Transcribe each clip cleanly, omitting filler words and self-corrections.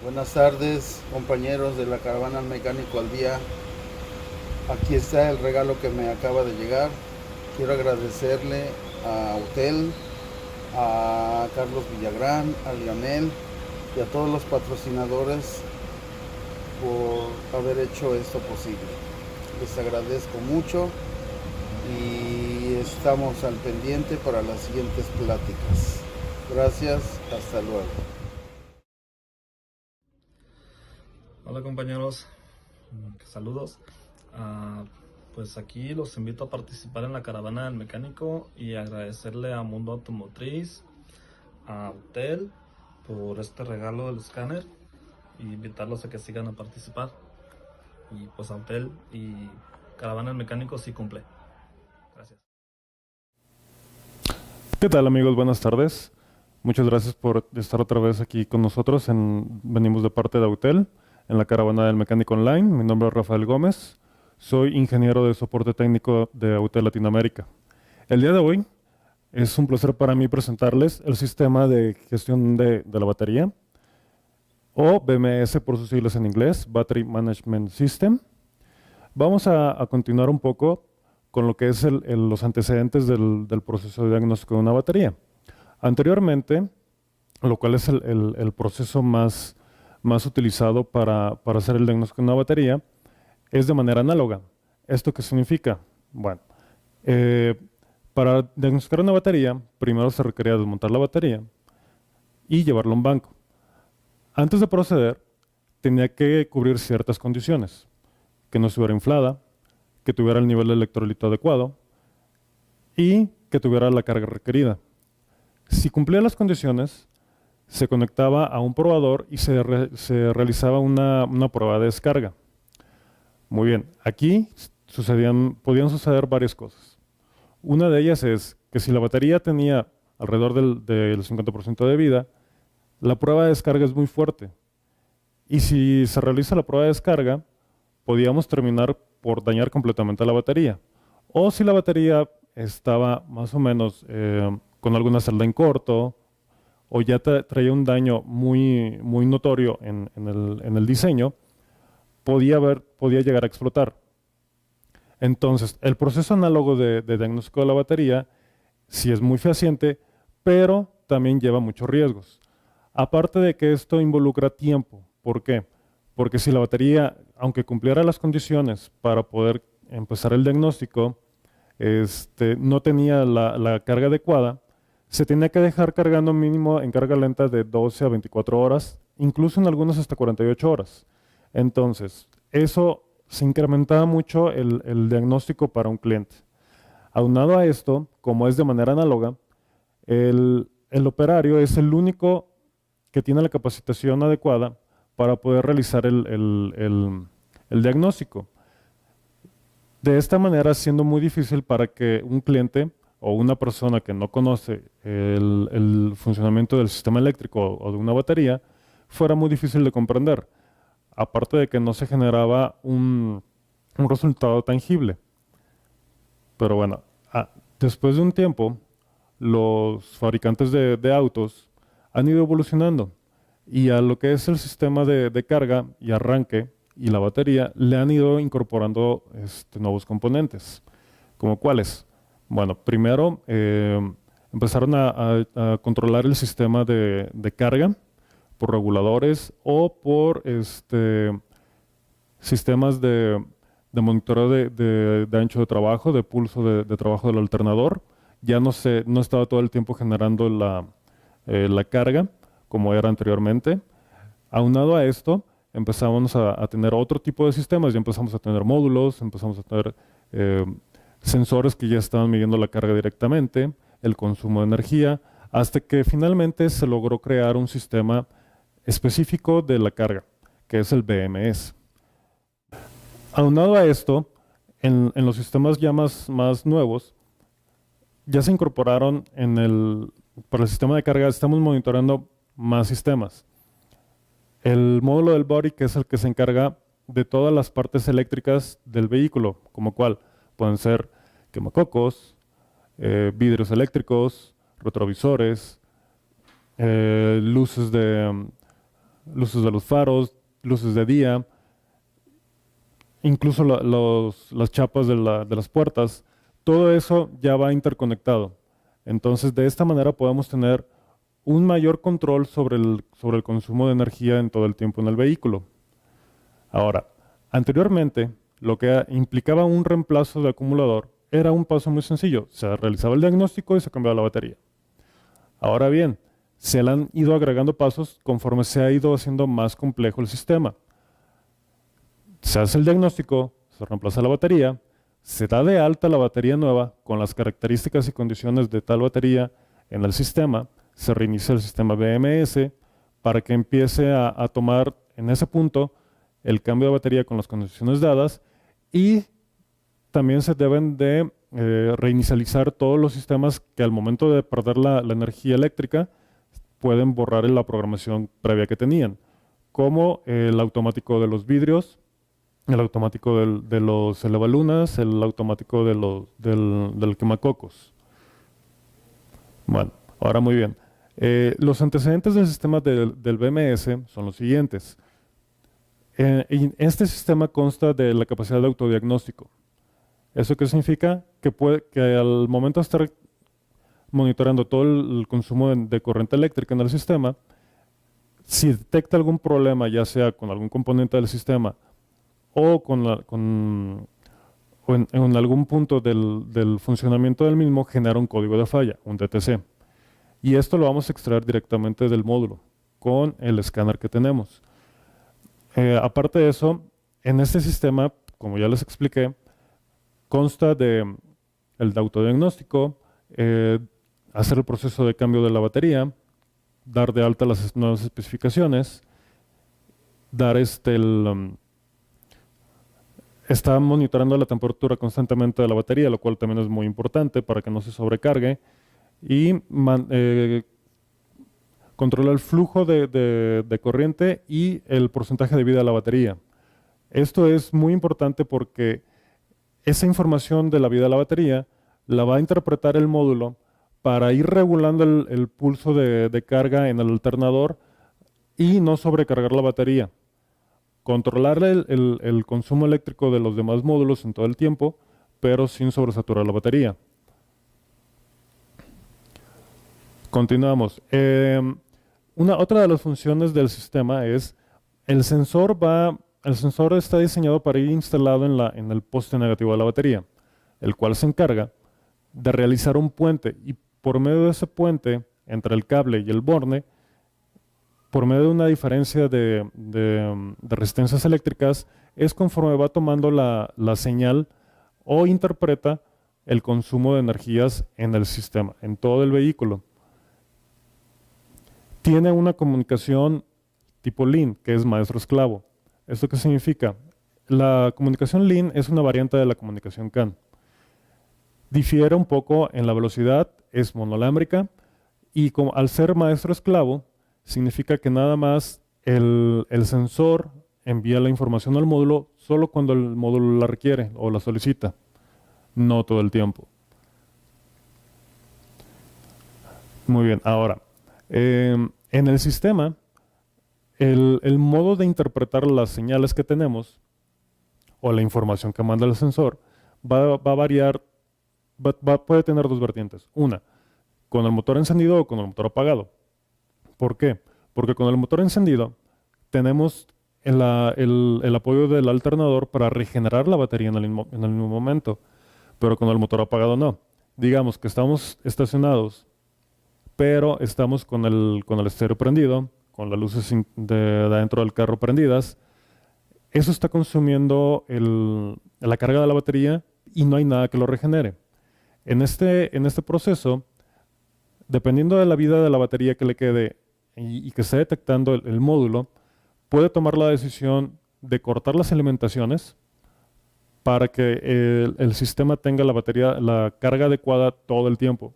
Buenas tardes, compañeros de la Caravana al Mecánico al Día. Aquí está el regalo que me acaba de llegar. Quiero agradecerle a Utel, a Carlos Villagrán, a Lionel y a todos los patrocinadores por haber hecho esto posible. Les agradezco mucho y estamos al pendiente para las siguientes pláticas. Gracias, hasta luego. Hola compañeros, saludos. Ah, pues aquí los invito a participar en la Caravana del Mecánico y agradecerle a Mundo Automotriz, a Utel por este regalo del escáner y invitarlos a que sigan a participar. Y pues a Utel y Caravana del Mecánico sí cumple. Gracias. ¿Qué tal amigos? Buenas tardes. Muchas gracias por estar otra vez aquí con nosotros. Venimos de parte de Autel en la Caravana del Mecánico Online. Mi nombre es Rafael Gómez. Soy ingeniero de soporte técnico de Autel Latinoamérica. El día de hoy es un placer para mí presentarles el sistema de gestión de la batería, o BMS por sus siglas en inglés, Battery Management System. Vamos a continuar un poco con lo que es los antecedentes del proceso de diagnóstico de una batería. Anteriormente, lo cual es el proceso más utilizado para hacer el diagnóstico de una batería, es de manera análoga. ¿Esto qué significa? Bueno, para diagnosticar una batería, primero se requería desmontar la batería y llevarla a un banco. Antes de proceder, tenía que cubrir ciertas condiciones: que no estuviera inflada, que tuviera el nivel de electrolito adecuado y que tuviera la carga requerida. Si cumplía las condiciones, se conectaba a un probador y se realizaba una prueba de descarga. Muy bien, aquí podían suceder varias cosas. Una de ellas es que si la batería tenía alrededor del 50% de vida, la prueba de descarga es muy fuerte. Y si se realiza la prueba de descarga, podíamos terminar por dañar completamente la batería. O si la batería estaba más o menos con alguna celda en corto, o ya traía un daño muy notorio en el diseño, podía llegar a explotar. Entonces, el proceso análogo de diagnóstico de la batería sí es muy fehaciente, pero también lleva muchos riesgos. Aparte de que esto involucra tiempo. ¿Por qué? Porque si la batería, aunque cumpliera las condiciones para poder empezar el diagnóstico, no tenía la carga adecuada, se tenía que dejar cargando mínimo en carga lenta de 12 a 24 horas, incluso en algunos hasta 48 horas. Entonces, eso se incrementaba mucho el diagnóstico para un cliente. Aunado a esto, como es de manera análoga, el operario es el único que tiene la capacitación adecuada para poder realizar el diagnóstico. De esta manera, siendo muy difícil para que un cliente o una persona que no conoce el funcionamiento del sistema eléctrico o de una batería, fuera muy difícil de comprender. Aparte de que no se generaba un resultado tangible. Pero bueno, después de un tiempo, los fabricantes de autos han ido evolucionando y a lo que es el sistema de carga y arranque y la batería le han ido incorporando nuevos componentes. ¿Como cuáles? Bueno, primero empezaron a controlar el sistema de carga por reguladores o por sistemas de monitoreo de ancho de trabajo, de pulso de trabajo del alternador. Ya no estaba todo el tiempo generando la carga como era anteriormente. Aunado a esto, empezamos a tener otro tipo de sistemas, ya empezamos a tener módulos, empezamos a tener sensores que ya estaban midiendo la carga directamente, el consumo de energía, hasta que finalmente se logró crear un sistema específico de la carga, que es el BMS. Aunado a esto, en los sistemas ya más nuevos, ya se incorporaron para el sistema de carga, estamos monitoreando más sistemas. El módulo del body, que es el que se encarga de todas las partes eléctricas del vehículo, como cual pueden ser quemacocos, vidrios eléctricos, retrovisores, luces luces de los faros, luces de día, incluso las chapas de las puertas, todo eso ya va interconectado. Entonces, de esta manera podemos tener un mayor control sobre el consumo de energía en todo el tiempo en el vehículo. Ahora, anteriormente, lo que implicaba un reemplazo de acumulador era un paso muy sencillo. Se realizaba el diagnóstico y se cambiaba la batería. Ahora bien, se le han ido agregando pasos conforme se ha ido haciendo más complejo el sistema. Se hace el diagnóstico, se reemplaza la batería, se da de alta la batería nueva con las características y condiciones de tal batería en el sistema, se reinicia el sistema BMS para que empiece a tomar en ese punto el cambio de batería con las condiciones dadas, y también se deben de reinicializar todos los sistemas que al momento de perder la energía eléctrica pueden borrar la programación previa que tenían, como el automático de los vidrios, el automático de los elevalunas, el automático del quemacocos. Bueno, ahora muy bien. Los antecedentes del sistema del BMS son los siguientes. Y este sistema consta de la capacidad de autodiagnóstico. ¿Eso qué significa? Que al momento de estar monitoreando todo el consumo de corriente eléctrica en el sistema, si detecta algún problema, ya sea con algún componente del sistema o en algún punto del funcionamiento del mismo, genera un código de falla, un DTC. Y esto lo vamos a extraer directamente del módulo con el escáner que tenemos. Aparte de eso, en este sistema, como ya les expliqué, consta de el autodiagnóstico, hacer el proceso de cambio de la batería, dar de alta las nuevas especificaciones, dar está monitoreando la temperatura constantemente de la batería, lo cual también es muy importante para que no se sobrecargue, y controla el flujo de corriente y el porcentaje de vida de la batería. Esto es muy importante porque esa información de la vida de la batería la va a interpretar el módulo para ir regulando el pulso de carga en el alternador y no sobrecargar la batería. Controlar el consumo eléctrico de los demás módulos en todo el tiempo, pero sin sobresaturar la batería. Continuamos. Otra de las funciones del sistema es el sensor está diseñado para ir instalado en el poste negativo de la batería, el cual se encarga de realizar un puente, y por medio de ese puente entre el cable y el borne, por medio de una diferencia de resistencias eléctricas, es conforme va tomando la señal o interpreta el consumo de energías en el sistema, en todo el vehículo. Tiene una comunicación tipo LIN, que es maestro-esclavo. ¿Esto qué significa? La comunicación LIN es una variante de la comunicación CAN. Difiere un poco en la velocidad, es monolámbrica, y al ser maestro-esclavo, significa que nada más el sensor envía la información al módulo solo cuando el módulo la requiere o la solicita, no todo el tiempo. Muy bien, ahora, en el sistema, el modo de interpretar las señales que tenemos o la información que manda el sensor va a variar, puede tener dos vertientes. Una, con el motor encendido o con el motor apagado. ¿Por qué? Porque con el motor encendido tenemos el apoyo del alternador para regenerar la batería en el mismo momento, pero con el motor apagado no. Digamos que estamos estacionados, pero estamos con el estéreo prendido, con las luces de adentro del carro prendidas. Eso está consumiendo la carga de la batería y no hay nada que lo regenere. En este proceso, dependiendo de la vida de la batería que le quede y que esté detectando el módulo, puede tomar la decisión de cortar las alimentaciones para que el sistema tenga la carga adecuada todo el tiempo.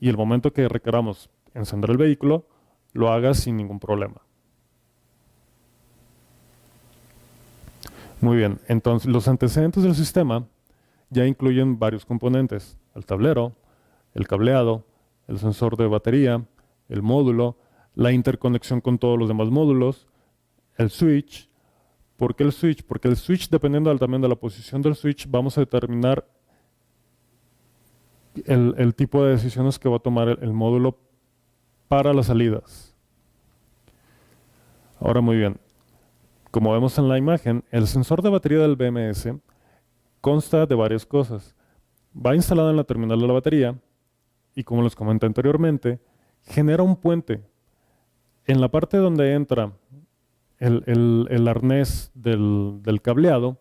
Y el momento que requeramos encender el vehículo, lo haga sin ningún problema. Muy bien, entonces los antecedentes del sistema ya incluyen varios componentes: el tablero, el cableado, el sensor de batería, el módulo, la interconexión con todos los demás módulos, el switch. ¿Por qué el switch? Porque el switch, dependiendo también de la posición del switch, vamos a determinar el tipo de decisiones que va a tomar el módulo para las salidas. Ahora muy bien, como vemos en la imagen, el sensor de batería del BMS consta de varias cosas. Va instalado en la terminal de la batería y, como les comenté anteriormente, genera un puente. En la parte donde entra el arnés del cableado,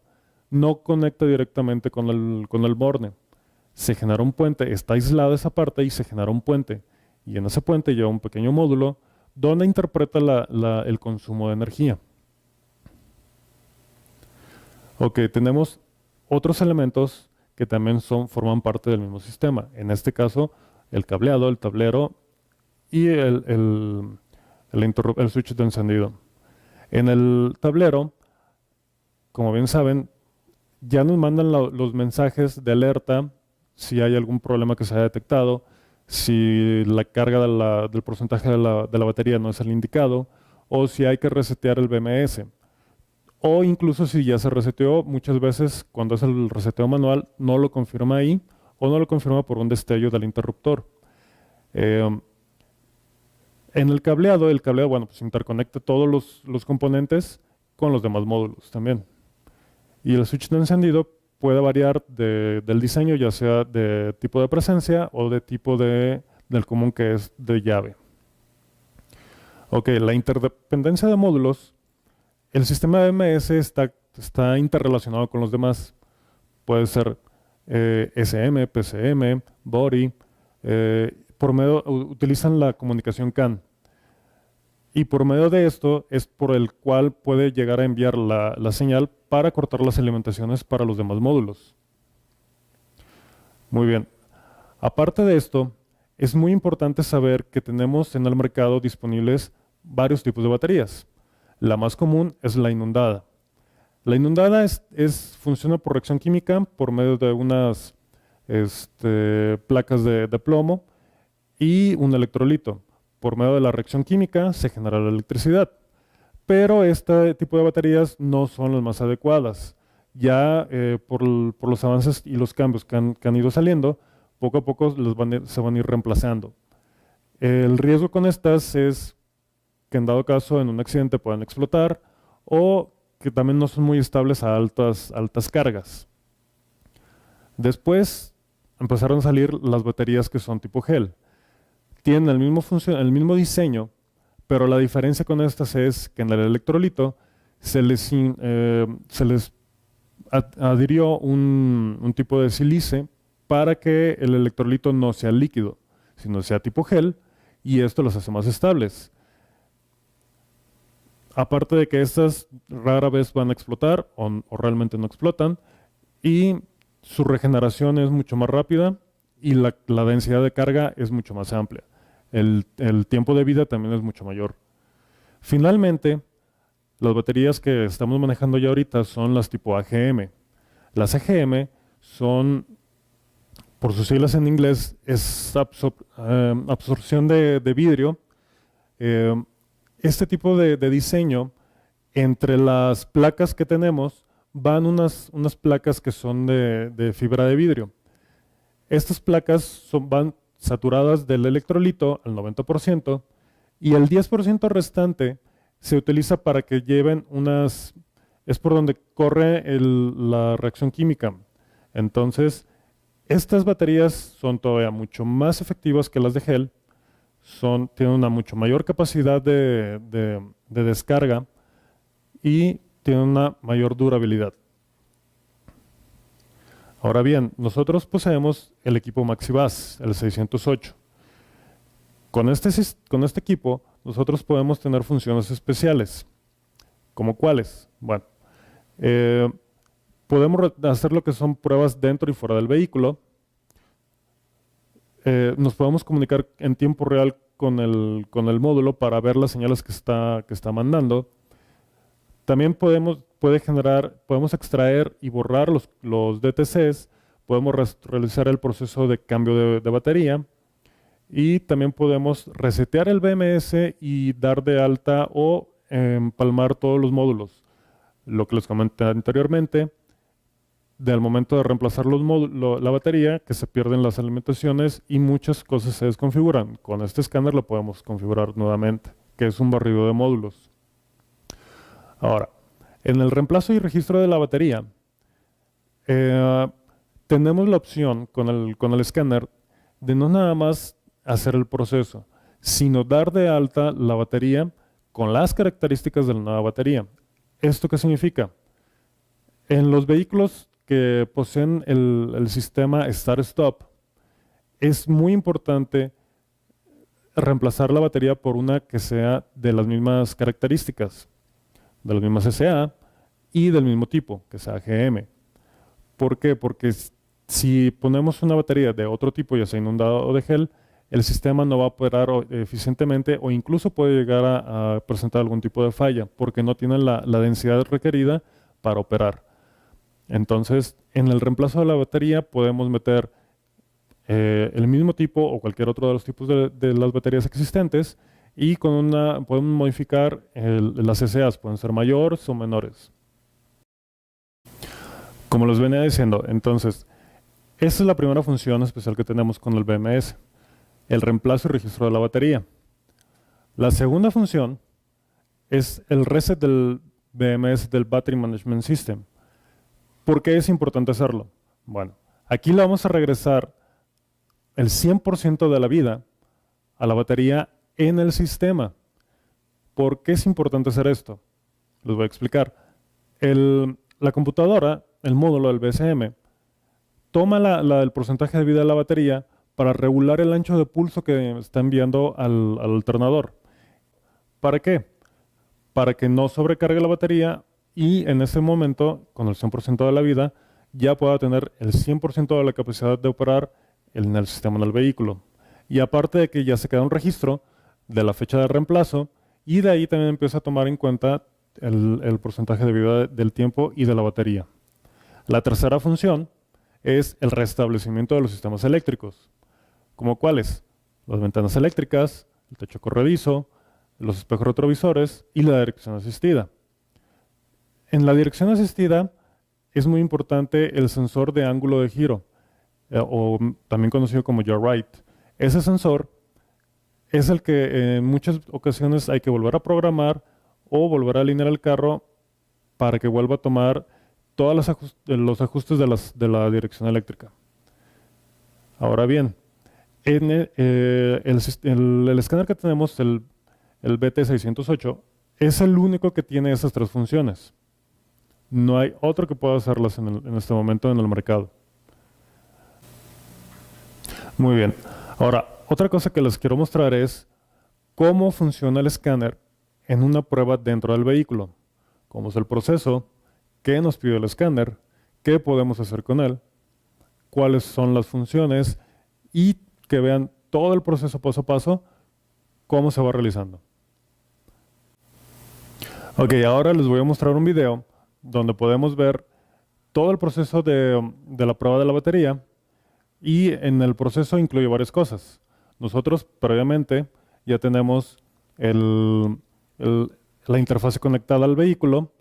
no conecta directamente con el borne. Se genera un puente, está aislada esa parte y se genera un puente. Y en ese puente lleva un pequeño módulo donde interpreta el consumo de energía. Ok, tenemos otros elementos que también forman parte del mismo sistema. En este caso, el cableado, el tablero y el switch de encendido. En el tablero, como bien saben, ya nos mandan los mensajes de alerta si hay algún problema que se haya detectado, si la carga del porcentaje de la batería no es el indicado, o si hay que resetear el BMS. O incluso si ya se reseteó, muchas veces cuando es el reseteo manual no lo confirma ahí, o no lo confirma por un destello del interruptor. En el cableado, bueno, pues interconecta todos los componentes con los demás módulos también. Y el switch de encendido puede variar del diseño, ya sea de tipo de presencia o de tipo del común, que es de llave. Ok, la interdependencia de módulos. El sistema de BMS está interrelacionado con los demás. Puede ser SM, PCM, Body. Utilizan la comunicación CAN. Y por medio de esto es por el cual puede llegar a enviar la señal para cortar las alimentaciones para los demás módulos. Muy bien. Aparte de esto, es muy importante saber que tenemos en el mercado disponibles varios tipos de baterías. La más común es la inundada. La inundada funciona por reacción química por medio de unas placas de plomo y un electrolito. Por medio de la reacción química se genera la electricidad. Pero este tipo de baterías no son las más adecuadas. Ya por los avances y los cambios que han ido saliendo, poco a poco se van a ir reemplazando. El riesgo con estas es que en dado caso en un accidente puedan explotar o que también no son muy estables a altas cargas. Después empezaron a salir las baterías que son tipo gel. Tienen el mismo diseño, pero la diferencia con estas es que en el electrolito se les adhirió un tipo de sílice para que el electrolito no sea líquido, sino sea tipo gel, y esto los hace más estables. Aparte de que estas rara vez van a explotar o realmente no explotan, y su regeneración es mucho más rápida y la densidad de carga es mucho más amplia. El tiempo de vida también es mucho mayor. Finalmente, las baterías que estamos manejando ya ahorita son las tipo AGM. Las AGM son, por sus siglas en inglés, es absorción de vidrio. Este tipo de diseño, entre las placas que tenemos, van unas placas que son de fibra de vidrio. Estas placas van saturadas del electrolito al 90% y el 10% restante se utiliza para que lleven es por donde corre la reacción química. Entonces, estas baterías son todavía mucho más efectivas que las de gel, tienen una mucho mayor capacidad de descarga y tienen una mayor durabilidad. Ahora bien, nosotros poseemos el equipo MaxiBus, el 608. Con este equipo, nosotros podemos tener funciones especiales. ¿Como cuáles? Bueno, podemos hacer lo que son pruebas dentro y fuera del vehículo. Nos podemos comunicar en tiempo real con el módulo para ver las señales que está mandando. También podemos extraer y borrar los DTCs, podemos realizar el proceso de cambio de batería Y también podemos resetear el BMS y dar de alta o empalmar todos los módulos. Lo que les comenté anteriormente, del momento de reemplazar la batería, que se pierden las alimentaciones y muchas cosas se desconfiguran. Con este escáner lo podemos configurar nuevamente, que es un barrido de módulos. Ahora, en el reemplazo y registro de la batería, tenemos la opción con el escáner de no nada más hacer el proceso, sino dar de alta la batería con las características de la nueva batería. ¿Esto qué significa? En los vehículos que poseen el sistema Start-Stop, es muy importante reemplazar la batería por una que sea de las mismas características, de las mismas SA y del mismo tipo, que sea GM. ¿Por qué? Porque si ponemos una batería de otro tipo, ya sea inundado o de gel, el sistema no va a operar eficientemente o incluso puede llegar a presentar algún tipo de falla porque no tiene la densidad requerida para operar. Entonces, en el reemplazo de la batería podemos meter el mismo tipo o cualquier otro de los tipos de las baterías existentes y podemos modificar las SAs, pueden ser mayores o menores. Como les venía diciendo, entonces, esa es la primera función especial que tenemos con el BMS, el reemplazo y registro de la batería. La segunda función es el reset del BMS, del Battery Management System. ¿Por qué es importante hacerlo? Bueno, aquí le vamos a regresar el 100% de la vida a la batería en el sistema. ¿Por qué es importante hacer esto? Les voy a explicar. La computadora, el módulo del BSM, toma el porcentaje de vida de la batería para regular el ancho de pulso que está enviando al alternador. ¿Para qué? Para que no sobrecargue la batería y en ese momento, con el 100% de la vida, ya pueda tener el 100% de la capacidad de operar en el sistema del vehículo. Y aparte de que ya se queda un registro de la fecha de reemplazo y de ahí también empieza a tomar en cuenta el porcentaje de vida del tiempo y de la batería. La tercera función es el restablecimiento de los sistemas eléctricos. ¿Como cuáles? Las ventanas eléctricas, el techo corredizo, los espejos retrovisores y la dirección asistida. En la dirección asistida es muy importante el sensor de ángulo de giro, o también conocido como yaw right. Ese sensor es el que en muchas ocasiones hay que volver a programar o volver a alinear el carro para que vuelva a tomar todos los ajustes de la dirección eléctrica. Ahora bien, en el escáner que tenemos, el BT608, es el único que tiene esas tres funciones. No hay otro que pueda hacerlas en este momento en el mercado. Muy bien. Ahora, otra cosa que les quiero mostrar es cómo funciona el escáner en una prueba dentro del vehículo. Cómo es el proceso, qué nos pide el escáner, qué podemos hacer con él, cuáles son las funciones y que vean todo el proceso paso a paso, cómo se va realizando. Ok, ahora les voy a mostrar un video donde podemos ver todo el proceso de la prueba de la batería y en el proceso incluye varias cosas. Nosotros previamente ya tenemos la interfase conectada al vehículo.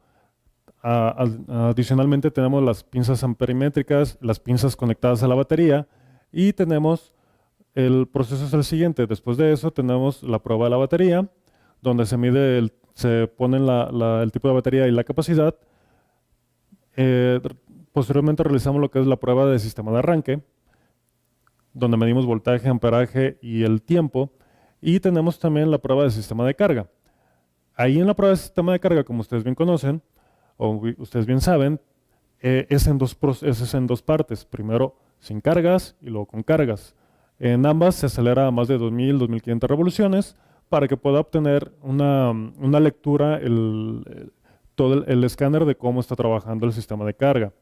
Adicionalmente tenemos las pinzas amperimétricas, las pinzas conectadas a la batería y tenemos el proceso es el siguiente. Después de eso tenemos la prueba de la batería donde se ponen el tipo de batería y la capacidad. Posteriormente realizamos lo que es la prueba de sistema de arranque, donde medimos voltaje, amperaje y el tiempo. Y tenemos también la prueba de sistema de carga. Ahí en la prueba de sistema de carga, como ustedes bien conocen, o ustedes bien saben, es en dos partes. Primero sin cargas y luego con cargas. En ambas se acelera a más de 2000, 2500 revoluciones para que pueda obtener una lectura todo el escáner de cómo está trabajando el sistema de carga.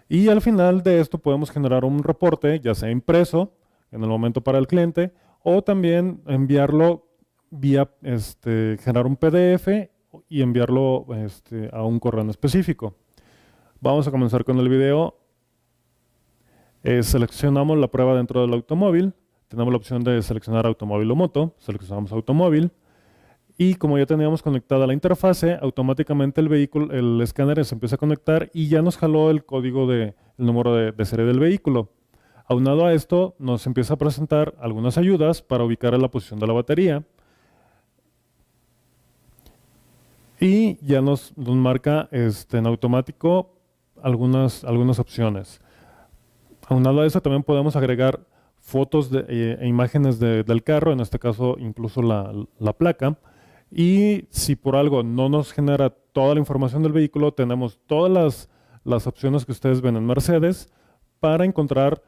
Y al final de esto podemos generar un reporte, ya sea impreso en el momento para el cliente, o también enviarlo vía, generar un PDF y enviarlo a un correo en específico. Vamos a comenzar con el video. Seleccionamos la prueba dentro del automóvil, tenemos la opción de seleccionar automóvil o moto, seleccionamos automóvil, y como ya teníamos conectada la interfase, automáticamente el vehículo, el escáner se empieza a conectar y ya nos jaló el código el número de serie del vehículo. Aunado a esto, nos empieza a presentar algunas ayudas para ubicar la posición de la batería. Y ya nos marca en automático algunas opciones. Aunado a eso, también podemos agregar fotos e imágenes del carro, en este caso incluso la placa. Y si por algo no nos genera toda la información del vehículo, tenemos todas las opciones que ustedes ven en Mercedes para encontrar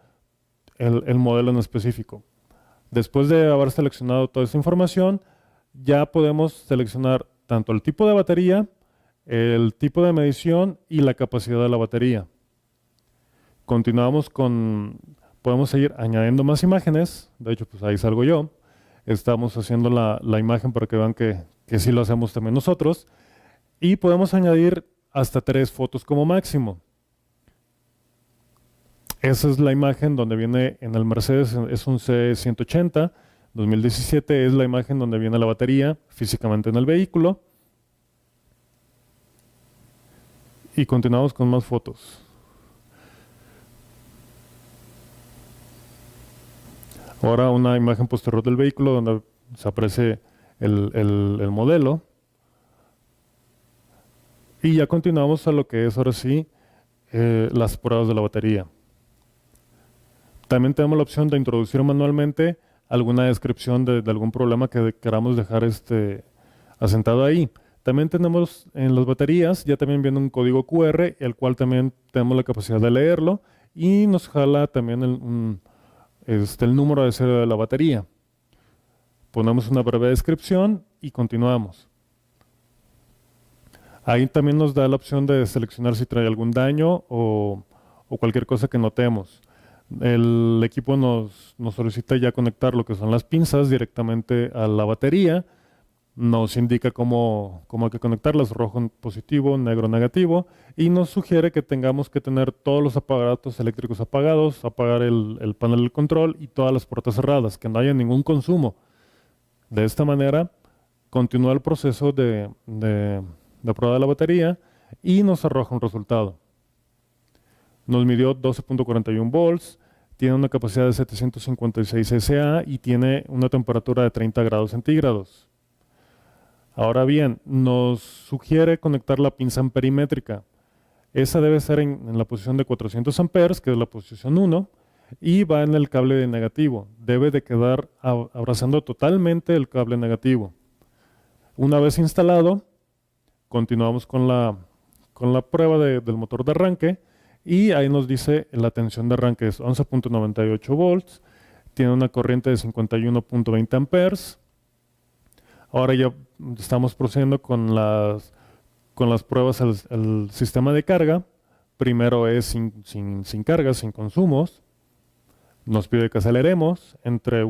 el modelo en específico. Después de haber seleccionado toda esta información, ya podemos seleccionar tanto el tipo de batería, el tipo de medición y la capacidad de la batería. Continuamos podemos seguir añadiendo más imágenes. De hecho, pues ahí salgo yo. Estamos haciendo la imagen para que vean que sí lo hacemos también nosotros. Y podemos añadir hasta 3 fotos como máximo. Esa es la imagen donde viene en el Mercedes, es un C180 2017, es la imagen donde viene la batería físicamente en el vehículo. Y continuamos con más fotos. Ahora una imagen posterior del vehículo donde se aparece el modelo. Y ya continuamos a lo que es ahora sí las pruebas de la batería. También tenemos la opción de introducir manualmente alguna descripción de algún problema que queramos dejar asentado ahí. También tenemos en las baterías, ya también viene un código QR, el cual también tenemos la capacidad de leerlo y nos jala también el número de serie de la batería. Ponemos una breve descripción y continuamos. Ahí también nos da la opción de seleccionar si trae algún daño o cualquier cosa que notemos. El equipo nos solicita ya conectar lo que son las pinzas directamente a la batería. Nos indica cómo hay que conectarlas, rojo positivo, negro negativo, y nos sugiere que tengamos que tener todos los aparatos eléctricos apagados, apagar el panel de control y todas las puertas cerradas, que no haya ningún consumo. De esta manera, continúa el proceso de prueba de la batería y nos arroja un resultado. Nos midió 12.41 volts, tiene una capacidad de 756 SA y tiene una temperatura de 30 grados centígrados. Ahora bien, nos sugiere conectar la pinza amperimétrica. Esa debe ser en la posición de 400 amperes, que es la posición 1, y va en el cable de negativo. Debe de quedar abrazando totalmente el cable negativo. Una vez instalado, continuamos con la prueba del motor de arranque y ahí nos dice la tensión de arranque es 11.98 volts, tiene una corriente de 51.20 amperes. Ahora ya estamos procediendo con las pruebas al sistema de carga. Primero es sin carga, sin consumos. Nos pide que aceleremos entre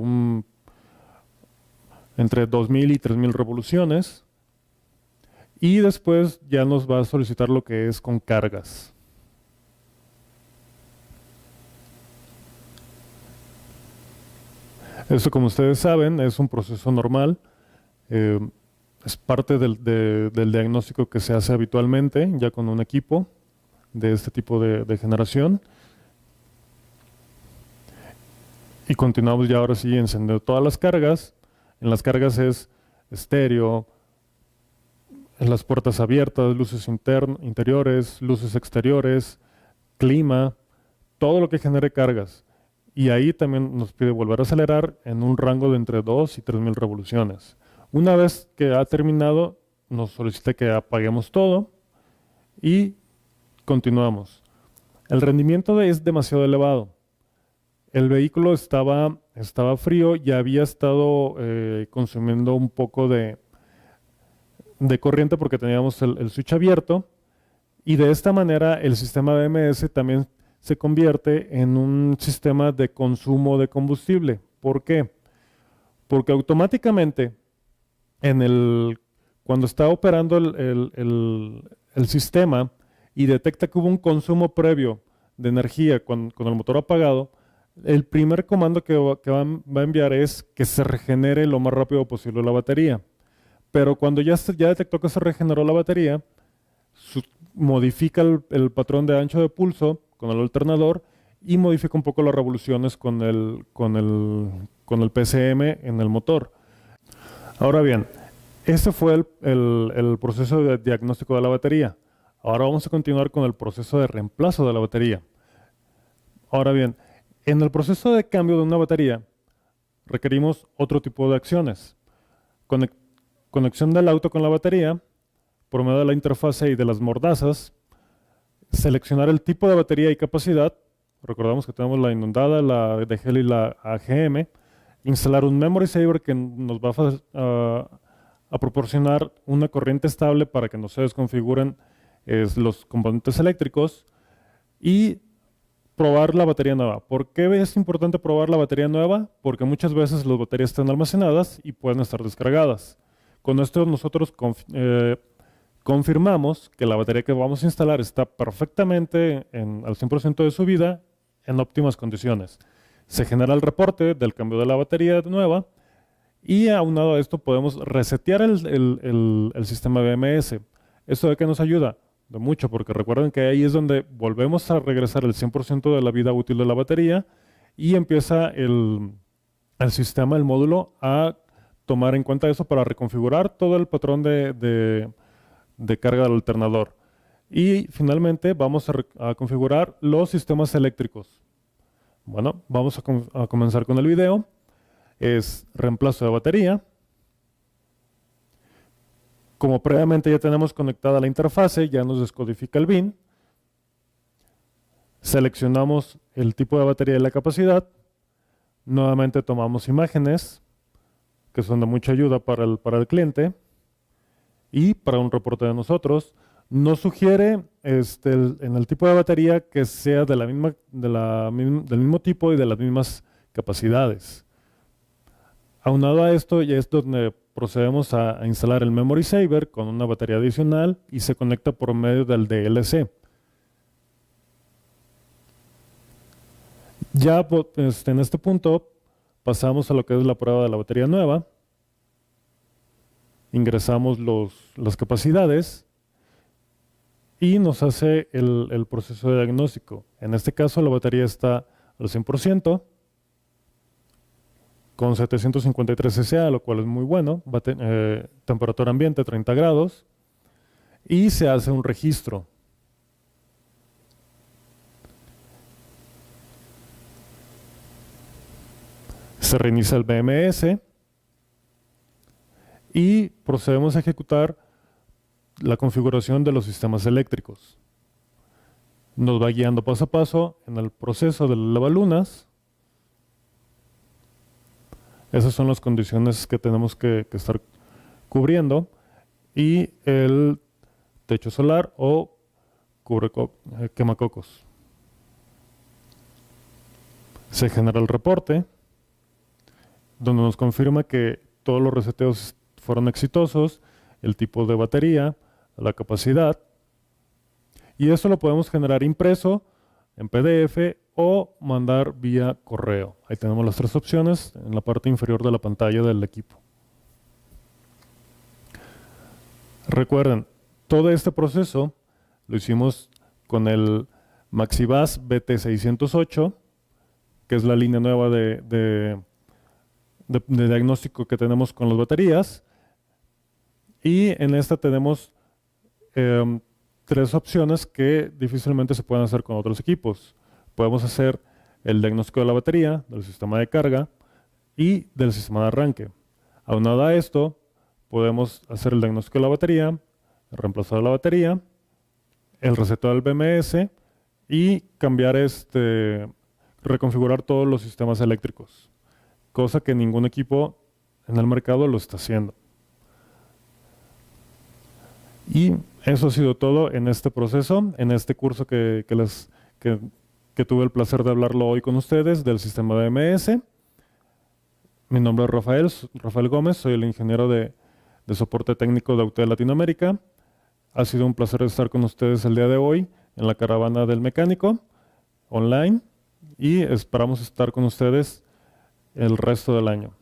2000 y 3000 revoluciones. Y después ya nos va a solicitar lo que es con cargas. Eso, como ustedes saben, es un proceso normal. Es parte del diagnóstico que se hace habitualmente, ya con un equipo de este tipo de generación. Y continuamos ya ahora sí encendiendo todas las cargas. En las cargas es estéreo, en las puertas abiertas, luces interiores, luces exteriores, clima, todo lo que genere cargas. Y ahí también nos pide volver a acelerar en un rango de entre 2 y 3000 revoluciones. Una vez que ha terminado, nos solicita que apaguemos todo y continuamos. El rendimiento es demasiado elevado. El vehículo estaba frío y había estado consumiendo un poco de corriente porque teníamos el switch abierto, y de esta manera el sistema BMS también se convierte en un sistema de consumo de combustible. ¿Por qué? Porque automáticamente cuando está operando el sistema y detecta que hubo un consumo previo de energía con el motor apagado, El primer comando que va a enviar es que se regenere lo más rápido posible la batería. Pero cuando ya detectó que se regeneró la batería, modifica el patrón de ancho de pulso con el alternador y modifica un poco las revoluciones con el PCM en el motor. Ahora bien, ese fue el proceso de diagnóstico de la batería. Ahora vamos a continuar con el proceso de reemplazo de la batería. Ahora bien, en el proceso de cambio de una batería requerimos otro tipo de acciones. Conexión del auto con la batería por medio de la interfase y de las mordazas, seleccionar el tipo de batería y capacidad. Recordamos que tenemos la inundada, la de gel y la AGM. Instalar un memory saver que nos va a proporcionar una corriente estable para que no se desconfiguren los componentes eléctricos y probar la batería nueva. ¿Por qué es importante probar la batería nueva? Porque muchas veces las baterías están almacenadas y pueden estar descargadas. Con esto nosotros confirmamos que la batería que vamos a instalar está perfectamente al 100% de su vida en óptimas condiciones. Se genera el reporte del cambio de la batería nueva y aunado a esto podemos resetear el sistema BMS. ¿Esto de qué nos ayuda? De mucho, porque recuerden que ahí es donde volvemos a regresar el 100% de la vida útil de la batería y empieza el sistema, el módulo, a tomar en cuenta eso para reconfigurar todo el patrón de carga del alternador. Y finalmente vamos a configurar los sistemas eléctricos. Bueno, vamos a comenzar con el video. Es reemplazo de batería. Como previamente ya tenemos conectada la interfase, ya nos descodifica el bin. Seleccionamos el tipo de batería y la capacidad. Nuevamente tomamos imágenes, que son de mucha ayuda para el cliente. Y para un reporte de nosotros, nos sugiere en el tipo de batería que sea del mismo tipo y de las mismas capacidades. Aunado a esto, ya es donde procedemos a instalar el Memory Saver con una batería adicional y se conecta por medio del DLC. Ya en este punto pasamos a lo que es la prueba de la batería nueva. Ingresamos las capacidades y nos hace el proceso de diagnóstico. En este caso la batería está al 100%, con 753 SA, lo cual es muy bueno, temperatura ambiente 30 grados, y se hace un registro. Se reinicia el BMS y procedemos a ejecutar la configuración de los sistemas eléctricos. Nos va guiando paso a paso en el proceso de las lavalunas. Esas son las condiciones que tenemos que estar cubriendo. Y el techo solar o quemacocos. Se genera el reporte, donde nos confirma que todos los reseteos fueron exitosos, el tipo de batería, la capacidad. Y esto lo podemos generar impreso en PDF o mandar vía correo. Ahí tenemos las tres opciones en la parte inferior de la pantalla del equipo. Recuerden, todo este proceso lo hicimos con el Maxibus BT608, que es la línea nueva de diagnóstico que tenemos con las baterías. Y en esta tenemos tres opciones que difícilmente se pueden hacer con otros equipos. Podemos hacer el diagnóstico de la batería, del sistema de carga y del sistema de arranque. Aunado a esto, podemos hacer el diagnóstico de la batería, el reemplazo de la batería, el reseteo del BMS y cambiar reconfigurar todos los sistemas eléctricos, cosa que ningún equipo en el mercado lo está haciendo. Y eso ha sido todo en este proceso, en este curso que tuve el placer de hablarlo hoy con ustedes del sistema BMS. Mi nombre es Rafael Gómez, soy el ingeniero de soporte técnico de Autel Latinoamérica. Ha sido un placer estar con ustedes el día de hoy en la caravana del mecánico online y esperamos estar con ustedes el resto del año.